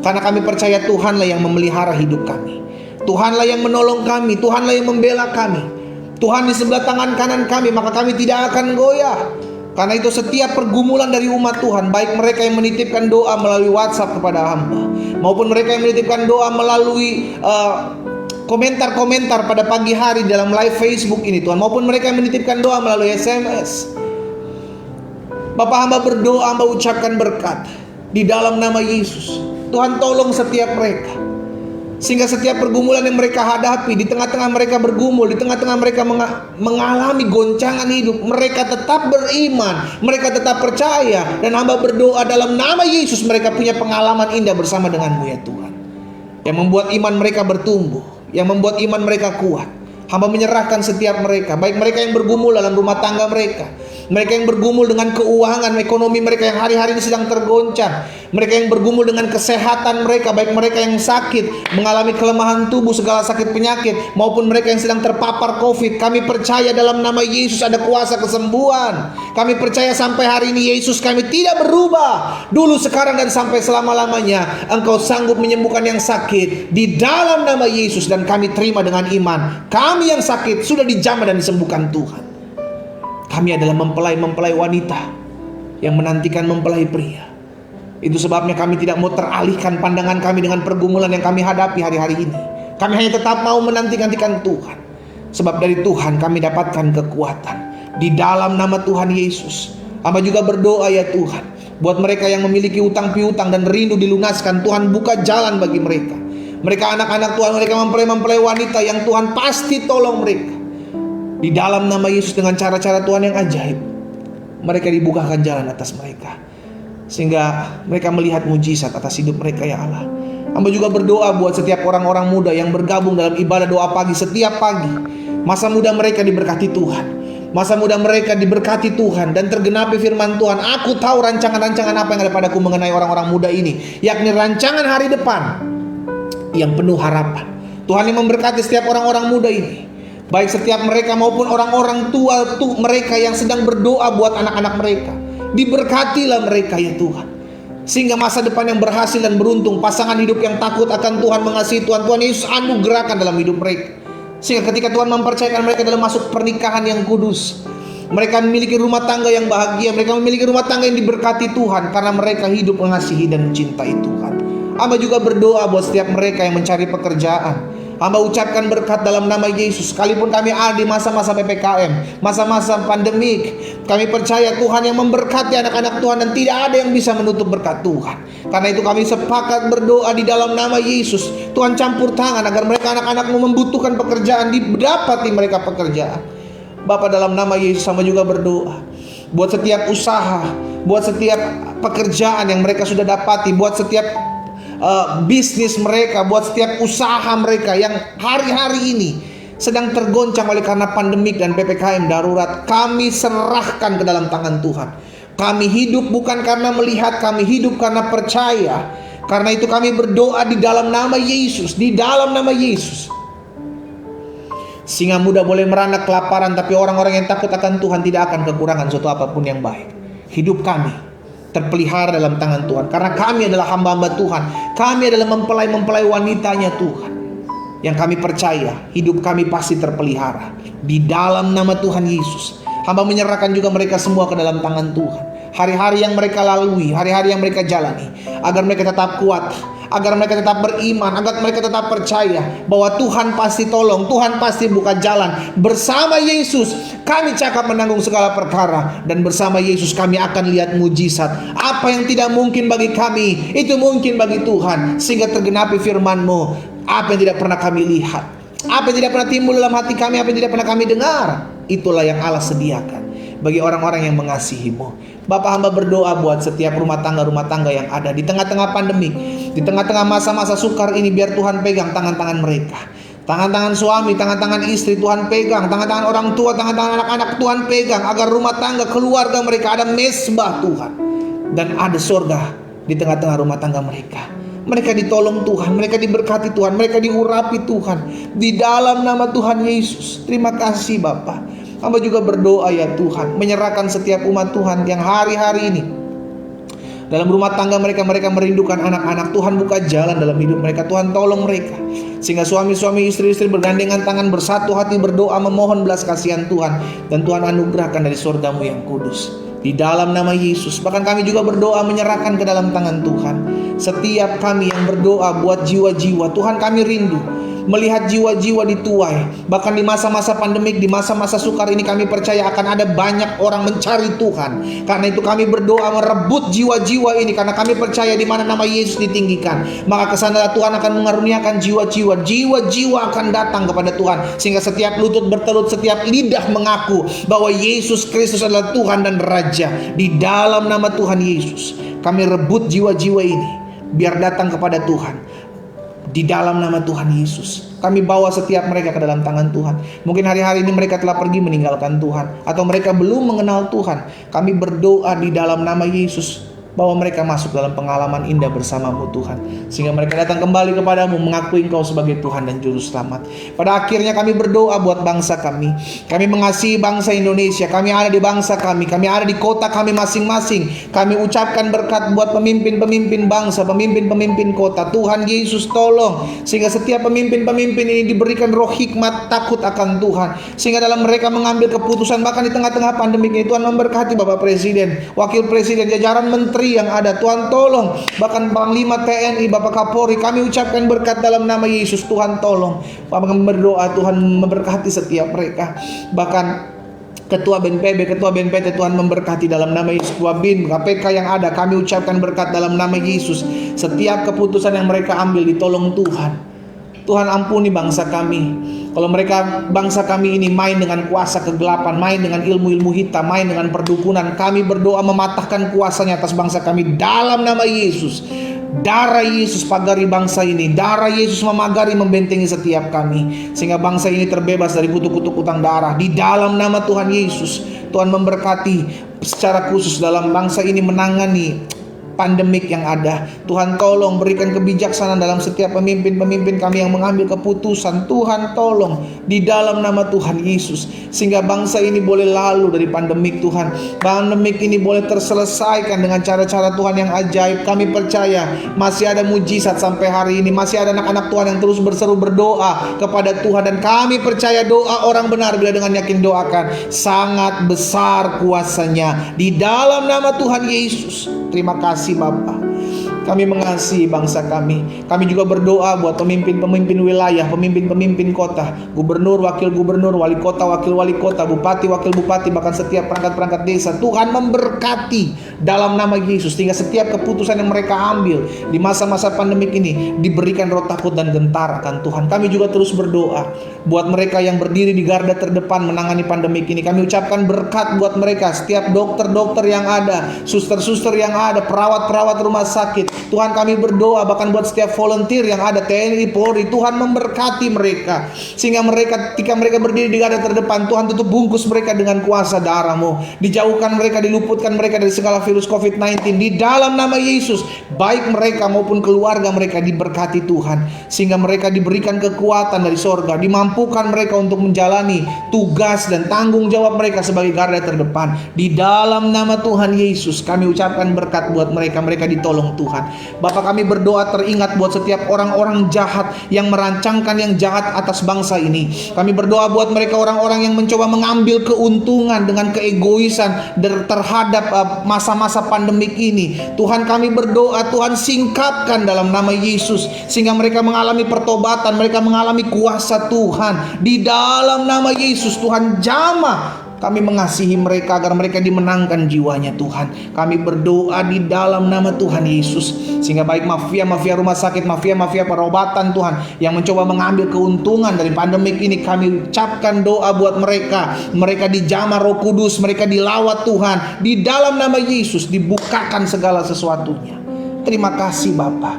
Karena kami percaya Tuhanlah yang memelihara hidup kami. Tuhanlah yang menolong kami, Tuhanlah yang membela kami. Tuhan di sebelah tangan kanan kami, maka kami tidak akan goyah. Karena itu setiap pergumulan dari umat Tuhan, baik mereka yang menitipkan doa melalui WhatsApp kepada hamba, maupun mereka yang menitipkan doa melalui komentar-komentar pada pagi hari dalam live Facebook ini Tuhan, maupun mereka yang menitipkan doa melalui SMS. Bapak, hamba berdoa, hamba ucapkan berkat di dalam nama Yesus. Tuhan tolong setiap mereka, Sehingga setiap pergumulan yang mereka hadapi, di tengah-tengah mereka bergumul, di tengah-tengah mereka mengalami goncangan hidup, mereka tetap beriman, mereka tetap percaya. Dan hamba berdoa dalam nama Yesus, mereka punya pengalaman indah bersama dengan-Mu ya Tuhan, yang membuat iman mereka bertumbuh, yang membuat iman mereka kuat. Hamba menyerahkan setiap mereka, baik mereka yang bergumul dalam rumah tangga mereka, mereka yang bergumul dengan keuangan ekonomi mereka yang hari-hari ini sedang tergoncang, mereka yang bergumul dengan kesehatan mereka, baik mereka yang sakit, mengalami kelemahan tubuh, segala sakit penyakit, maupun mereka yang sedang terpapar COVID. Kami percaya dalam nama Yesus ada kuasa kesembuhan. Kami percaya sampai hari ini Yesus kami tidak berubah, dulu, sekarang, dan sampai selama-lamanya. Engkau sanggup menyembuhkan yang sakit di dalam nama Yesus, dan kami terima dengan iman. Kami yang sakit sudah dijamah dan disembuhkan Tuhan. Kami adalah mempelai-mempelai wanita yang menantikan mempelai pria. Itu sebabnya kami tidak mau teralihkan pandangan kami dengan pergumulan yang kami hadapi hari-hari ini. Kami hanya tetap mau menantikan Tuhan. Sebab dari Tuhan kami dapatkan kekuatan. Di dalam nama Tuhan Yesus, hamba juga berdoa ya Tuhan, buat mereka yang memiliki utang piutang dan rindu dilunaskan, Tuhan buka jalan bagi mereka. Mereka anak-anak Tuhan, mereka mempelai-mempelai wanita yang Tuhan pasti tolong mereka. Di dalam nama Yesus, dengan cara-cara Tuhan yang ajaib, mereka dibukakan jalan atas mereka, sehingga mereka melihat mujizat atas hidup mereka ya Allah. Hamba juga berdoa buat setiap orang-orang muda yang bergabung dalam ibadah doa pagi setiap pagi. Masa muda mereka diberkati Tuhan, masa muda mereka diberkati Tuhan, dan tergenapi firman Tuhan. Aku tahu rancangan-rancangan apa yang ada padaku mengenai orang-orang muda ini, yakni rancangan hari depan yang penuh harapan. Tuhan yang memberkati setiap orang-orang muda ini, baik setiap mereka maupun orang-orang tua mereka yang sedang berdoa buat anak-anak mereka. Diberkatilah mereka ya Tuhan, sehingga masa depan yang berhasil dan beruntung, pasangan hidup yang takut akan Tuhan, mengasihi Tuhan, Tuhan Yesus anugerahkan dalam hidup mereka. Sehingga ketika Tuhan mempercayakan mereka dalam masuk pernikahan yang kudus, mereka memiliki rumah tangga yang bahagia, mereka memiliki rumah tangga yang diberkati Tuhan, karena mereka hidup mengasihi dan mencintai Tuhan. Hamba juga berdoa buat setiap mereka yang mencari pekerjaan. Hamba ucapkan berkat dalam nama Yesus. Sekalipun kami ada di masa-masa PPKM, masa-masa pandemik, kami percaya Tuhan yang memberkati anak-anak Tuhan, dan tidak ada yang bisa menutup berkat Tuhan. Karena itu kami sepakat berdoa di dalam nama Yesus. Tuhan campur tangan agar mereka anak-anakmu membutuhkan pekerjaan, didapati mereka pekerjaan. Bapa, dalam nama Yesus hamba juga berdoa buat setiap usaha, buat setiap pekerjaan yang mereka sudah dapati, buat setiap bisnis mereka, buat setiap usaha mereka yang hari-hari ini sedang tergoncang oleh karena pandemik dan PPKM darurat. Kami serahkan ke dalam tangan Tuhan. Kami hidup bukan karena melihat, kami hidup karena percaya. Karena itu kami berdoa di dalam nama Yesus, di dalam nama Yesus. Singa muda boleh meranak kelaparan, tapi orang-orang yang takut akan Tuhan tidak akan kekurangan suatu apapun yang baik. Hidup kami terpelihara dalam tangan Tuhan, karena kami adalah hamba-hamba Tuhan. Kami adalah mempelai-mempelai wanitanya Tuhan, yang kami percaya hidup kami pasti terpelihara. Di dalam nama Tuhan Yesus, hamba menyerahkan juga mereka semua ke dalam tangan Tuhan. Hari-hari yang mereka lalui, hari-hari yang mereka jalani, agar mereka tetap kuat, agar mereka tetap beriman, agar mereka tetap percaya bahwa Tuhan pasti tolong, Tuhan pasti buka jalan. Bersama Yesus kami cakap menanggung segala perkara, dan bersama Yesus kami akan lihat mujizat. Apa yang tidak mungkin bagi kami, itu mungkin bagi Tuhan. Sehingga tergenapi firman-Mu, apa yang tidak pernah kami lihat, apa yang tidak pernah timbul dalam hati kami, apa yang tidak pernah kami dengar, itulah yang Allah sediakan bagi orang-orang yang mengasihi-Mu. Bapak, hamba berdoa buat setiap rumah tangga yang ada di tengah-tengah pandemi, di tengah-tengah masa-masa sukar ini. Biar Tuhan pegang tangan-tangan mereka, tangan-tangan suami, tangan-tangan istri Tuhan pegang, tangan-tangan orang tua, tangan-tangan anak-anak Tuhan pegang, agar rumah tangga, keluarga mereka ada mesbah Tuhan, dan ada surga di tengah-tengah rumah tangga mereka. Mereka ditolong Tuhan, mereka diberkati Tuhan, mereka diurapi Tuhan, di dalam nama Tuhan Yesus. Terima kasih Bapa. Hamba juga berdoa ya Tuhan, menyerahkan setiap umat Tuhan yang hari-hari ini dalam rumah tangga mereka merindukan anak-anak. Tuhan buka jalan dalam hidup mereka, Tuhan tolong mereka, sehingga suami-suami, istri-istri bergandengan tangan, bersatu hati berdoa memohon belas kasihan Tuhan, dan Tuhan anugerahkan dari surga-Mu yang kudus. Di dalam nama Yesus, bahkan kami juga berdoa menyerahkan ke dalam tangan Tuhan setiap kami yang berdoa buat jiwa-jiwa. Tuhan, kami rindu melihat jiwa-jiwa dituai. Bahkan di masa-masa pandemik, di masa-masa sukar ini, kami percaya akan ada banyak orang mencari Tuhan. Karena itu kami berdoa merebut jiwa-jiwa ini, karena kami percaya di mana nama Yesus ditinggikan, maka kesanalah Tuhan akan mengaruniakan jiwa-jiwa. Jiwa-jiwa akan datang kepada Tuhan, sehingga setiap lutut bertelut, setiap lidah mengaku bahwa Yesus Kristus adalah Tuhan dan Raja. Di dalam nama Tuhan Yesus, kami rebut jiwa-jiwa ini, biar datang kepada Tuhan. Di dalam nama Tuhan Yesus, kami bawa setiap mereka ke dalam tangan Tuhan. Mungkin hari-hari ini mereka telah pergi meninggalkan Tuhan, atau mereka belum mengenal Tuhan. Kami berdoa di dalam nama Yesus, bahwa mereka masuk dalam pengalaman indah bersamamu Tuhan, sehingga mereka datang kembali kepadamu, mengakui Engkau sebagai Tuhan dan Juru Selamat. Pada akhirnya kami berdoa buat bangsa kami. Kami mengasihi bangsa Indonesia. Kami ada di bangsa kami ada di kota kami masing-masing. Kami ucapkan berkat buat pemimpin-pemimpin bangsa, pemimpin-pemimpin kota. Tuhan Yesus tolong, sehingga setiap pemimpin-pemimpin ini diberikan roh hikmat takut akan Tuhan, sehingga dalam mereka mengambil keputusan, bahkan di tengah-tengah pandemik ini, Tuhan memberkati Bapak Presiden, Wakil Presiden, jajaran menteri yang ada. Tuhan tolong, bahkan Panglima TNI, Bapak Kapolri, kami ucapkan berkat dalam nama Yesus. Tuhan tolong, Bapak berdoa Tuhan memberkati setiap mereka. Bahkan Ketua BNPB, Ketua BNPT, Tuhan memberkati dalam nama Yesus. Ketua BIN, KPK yang ada, kami ucapkan berkat dalam nama Yesus. Setiap keputusan yang mereka ambil ditolong Tuhan. Tuhan ampuni bangsa kami. Kalau mereka, bangsa kami ini main dengan kuasa kegelapan, main dengan ilmu-ilmu hitam, main dengan perdukunan, kami berdoa mematahkan kuasanya atas bangsa kami dalam nama Yesus. Darah Yesus pagari bangsa ini. Darah Yesus memagari, membentengi setiap kami, sehingga bangsa ini terbebas dari kutuk-kutuk utang darah. Di dalam nama Tuhan Yesus, Tuhan memberkati secara khusus dalam bangsa ini menangani pandemik yang ada. Tuhan tolong berikan kebijaksanaan dalam setiap pemimpin-pemimpin kami yang mengambil keputusan. Tuhan tolong di dalam nama Tuhan Yesus, sehingga bangsa ini boleh lalu dari pandemik. Tuhan, pandemik ini boleh terselesaikan dengan cara-cara Tuhan yang ajaib. Kami percaya masih ada mujizat sampai hari ini. Masih ada anak-anak Tuhan yang terus berseru berdoa kepada Tuhan, dan kami percaya doa orang benar bila dengan yakin doakan, sangat besar kuasanya di dalam nama Tuhan Yesus. Terima kasih Bapa. Kami mengasihi bangsa kami. Kami juga berdoa buat pemimpin-pemimpin wilayah, pemimpin-pemimpin kota, gubernur, wakil gubernur, wali kota, wakil wali kota, bupati, wakil bupati, bahkan setiap perangkat-perangkat desa. Tuhan memberkati dalam nama Yesus, sehingga setiap keputusan yang mereka ambil di masa-masa pandemik ini diberikan roh takut dan gentar akan Tuhan. Kami juga terus berdoa buat mereka yang berdiri di garda terdepan menangani pandemik ini. Kami ucapkan berkat buat mereka, setiap dokter-dokter yang ada, suster-suster yang ada, perawat-perawat rumah sakit. Tuhan, kami berdoa bahkan buat setiap volunteer yang ada, TNI, Polri. Tuhan memberkati mereka, sehingga mereka ketika mereka berdiri di garda terdepan, Tuhan tutup bungkus mereka dengan kuasa darah-Mu. Dijauhkan mereka, diluputkan mereka dari segala virus COVID-19 di dalam nama Yesus. Baik mereka maupun keluarga mereka diberkati Tuhan, sehingga mereka diberikan kekuatan dari sorga, dimampukan mereka untuk menjalani tugas dan tanggung jawab mereka sebagai garda terdepan. Di dalam nama Tuhan Yesus kami ucapkan berkat buat mereka. Mereka ditolong Tuhan. Bapak, kami berdoa teringat buat setiap orang-orang jahat yang merancangkan yang jahat atas bangsa ini. Kami berdoa buat mereka, orang-orang yang mencoba mengambil keuntungan dengan keegoisan terhadap masa-masa pandemik ini. Tuhan, kami berdoa, Tuhan singkapkan dalam nama Yesus, sehingga mereka mengalami pertobatan, mereka mengalami kuasa Tuhan. Di dalam nama Yesus, Tuhan jamah. Kami mengasihi mereka agar mereka dimenangkan jiwanya Tuhan. Kami berdoa di dalam nama Tuhan Yesus, sehingga baik mafia-mafia rumah sakit, mafia-mafia perobatan Tuhan yang mencoba mengambil keuntungan dari pandemik ini, kami ucapkan doa buat mereka. Mereka dijamah Roh Kudus, mereka dilawat Tuhan. Di dalam nama Yesus dibukakan segala sesuatunya. Terima kasih Bapa.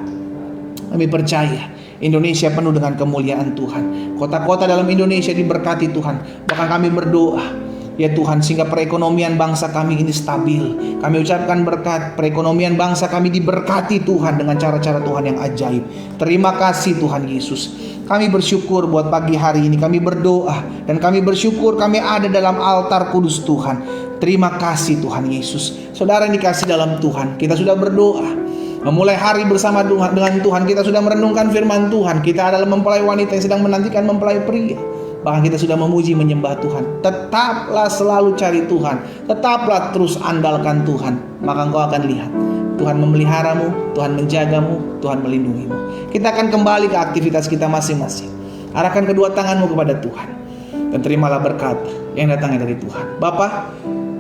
Kami percaya Indonesia penuh dengan kemuliaan Tuhan. Kota-kota dalam Indonesia diberkati Tuhan. Bahkan kami berdoa, ya Tuhan, sehingga perekonomian bangsa kami ini stabil. Kami ucapkan berkat, perekonomian bangsa kami diberkati Tuhan dengan cara-cara Tuhan yang ajaib. Terima kasih Tuhan Yesus. Kami bersyukur buat pagi hari ini. Kami berdoa dan kami bersyukur kami ada dalam altar kudus Tuhan. Terima kasih Tuhan Yesus. Saudara yang dikasih dalam Tuhan, kita sudah berdoa, memulai hari bersama dengan Tuhan. Kita sudah merenungkan firman Tuhan. Kita adalah mempelai wanita yang sedang menantikan mempelai pria. Bahkan kita sudah memuji menyembah Tuhan. Tetaplah selalu cari Tuhan. Tetaplah terus andalkan Tuhan. Maka engkau akan lihat Tuhan memeliharamu, Tuhan menjagamu, Tuhan melindungimu. Kita akan kembali ke aktivitas kita masing-masing. Arahkan kedua tanganmu kepada Tuhan dan terimalah berkat yang datangnya dari Tuhan. Bapa,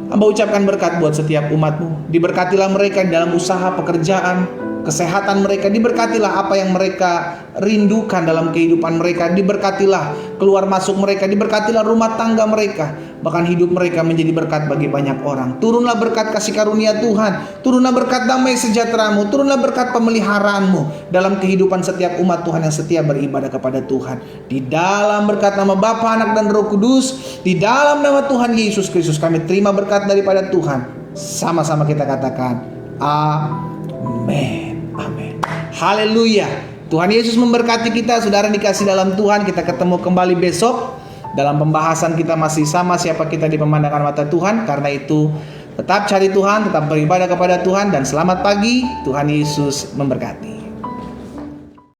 Hamba ucapkan berkat buat setiap umat-Mu. Diberkatilah mereka dalam usaha, pekerjaan, kesehatan mereka. Diberkatilah apa yang mereka rindukan dalam kehidupan mereka. Diberkatilah keluar masuk mereka. Diberkatilah rumah tangga mereka. Bahkan hidup mereka menjadi berkat bagi banyak orang. Turunlah berkat kasih karunia Tuhan. Turunlah berkat damai sejahtera-Mu. Turunlah berkat pemeliharaanmu dalam kehidupan setiap umat Tuhan yang setia beribadah kepada Tuhan. Di dalam berkat nama Bapa, Anak, dan Roh Kudus, di dalam nama Tuhan Yesus Kristus, kami terima berkat daripada Tuhan. Sama-sama kita katakan amin. Amin. Haleluya. Tuhan Yesus memberkati kita. Saudara dikasih dalam Tuhan, kita ketemu kembali besok. Dalam pembahasan kita masih sama, siapa kita di pemandangan mata Tuhan. Karena itu tetap cari Tuhan, tetap beribadah kepada Tuhan, dan selamat pagi. Tuhan Yesus memberkati.